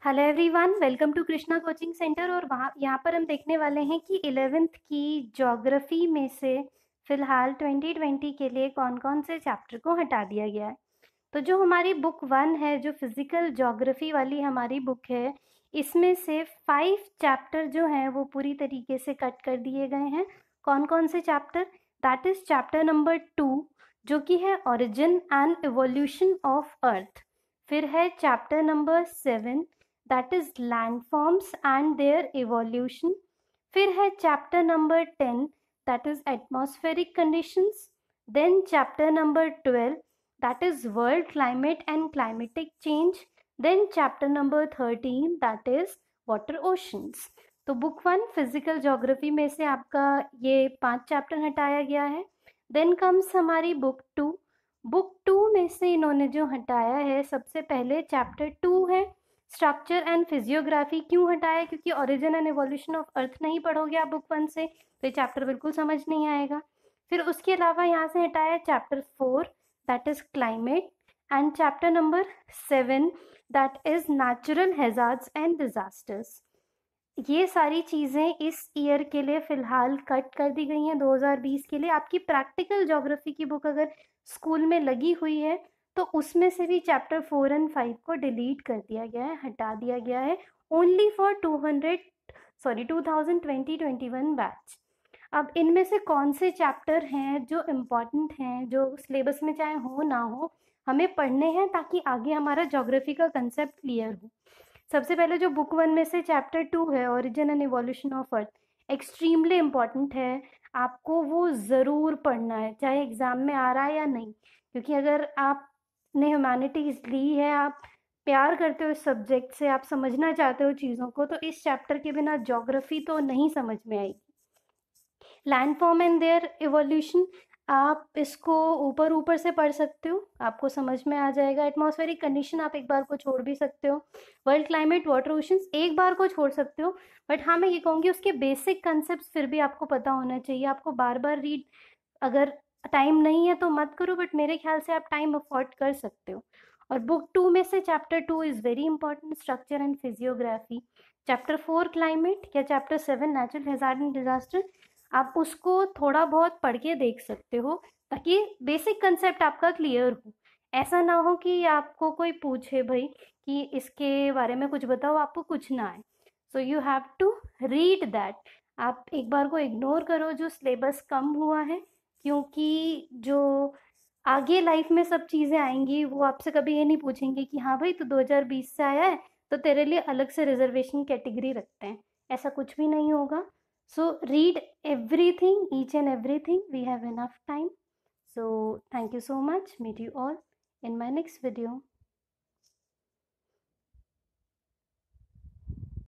Hello everyone, welcome to Krishna coaching centre. और वहाँ यहाँ पर हम देखने वाले हैं कि 11th की ज्योग्राफी में से फ़िलहाल 2020 के लिए कौन कौन से चैप्टर को हटा दिया गया है। तो जो हमारी बुक 1 है, जो फिज़िकल ज्योग्राफी वाली हमारी बुक है, इसमें से 5 चैप्टर जो हैं वो पूरी तरीके से कट कर दिए गए हैं। कौन कौन से chapter? That is chapter number 2, जो कि है origin and evolution of earth. फिर है chapter number 7, that is landforms and their evolution. फिर है chapter number 10, that is atmospheric conditions. Then chapter number 12, that is world climate and climatic change. Then chapter number 13, that is water oceans. तो book 1 physical geography में से आपका ये 5 chapter हटाया गया है। देन कम्स हमारी बुक 2। बुक 2 में से इन्होंने जो हटाया है, सबसे पहले चैप्टर 2 है स्ट्रक्चर एंड फिजियोग्राफी। क्यों हटाया? क्योंकि origin and evolution of earth नहीं पढ़ोगे आप बुक 1 से, तो ये चैप्टर बिल्कुल समझ नहीं आएगा। फिर उसके अलावा यहाँ से हटाया chapter 4, that is climate, and chapter number 7, that is natural hazards and disasters. ये सारी चीज़ें इस ईयर के लिए फ़िलहाल कट कर दी गई हैं 2020 के लिए। आपकी प्रैक्टिकल ज्योग्राफी की बुक अगर स्कूल में लगी हुई है तो उसमें से भी चैप्टर 4 एंड 5 को डिलीट कर दिया गया है, हटा दिया गया है, ओनली फॉर 2020-21 बैच। अब इनमें से कौन से चैप्टर हैं जो इम्पॉर्टेंट हैं, जो सिलेबस में चाहे हो ना हो हमें पढ़ने हैं, ताकि आगे हमारा ज्योग्राफी का कंसेप्ट क्लियर हो। सबसे पहले जो बुक 1 में से चैप्टर 2 है, origin and evolution of earth, extremely important है। आपको वो ज़रूर पढ़ना है, चाहे एग्ज़ाम में आ रहा है या नहीं, क्योंकि अगर आपने ह्यूमैनिटीज़ ली है, आप प्यार करते हो इस सब्जेक्ट से, आप समझना चाहते हो चीज़ों को, तो इस चैप्टर के बिना ज्योग्राफी तो नहीं समझ में आएगी। लैंडफॉर्म एंड देयर इवोल्यूशन, आप इसको ऊपर ऊपर से पढ़ सकते हो, आपको समझ में आ जाएगा। एटमॉस्फेरिक कंडीशन आप एक बार को छोड़ भी सकते हो। वर्ल्ड क्लाइमेट, वाटर ओशंस एक बार को छोड़ सकते हो, बट हाँ मैं ये कहूँगी उसके बेसिक कंसेप्ट फिर भी आपको पता होना चाहिए। आपको बार बार रीड, अगर टाइम नहीं है तो मत करो, बट मेरे ख्याल से आप टाइम अफोर्ड कर सकते हो। और बुक 2 में से chapter 2 is very important, structure and physiography. Chapter 4 climate या chapter 7 natural hazard and disaster, आप उसको थोड़ा बहुत पढ़ के देख सकते हो, ताकि बेसिक कंसेप्ट आपका क्लियर हो। ऐसा ना हो कि आपको कोई पूछे भाई कि इसके बारे में कुछ बताओ, आपको कुछ ना आए। So you have to read that. आप एक बार को इग्नोर करो जो सिलेबस कम हुआ है, क्योंकि जो आगे लाइफ में सब चीज़ें आएंगी वो आपसे कभी ये नहीं पूछेंगे कि हाँ भाई तो 2020 से आया है तो तेरे लिए अलग से रिजर्वेशन कैटेगरी रखते हैं, ऐसा कुछ भी नहीं होगा। So read everything, each and everything. We have enough time. So thank you so much. Meet you all in my next video.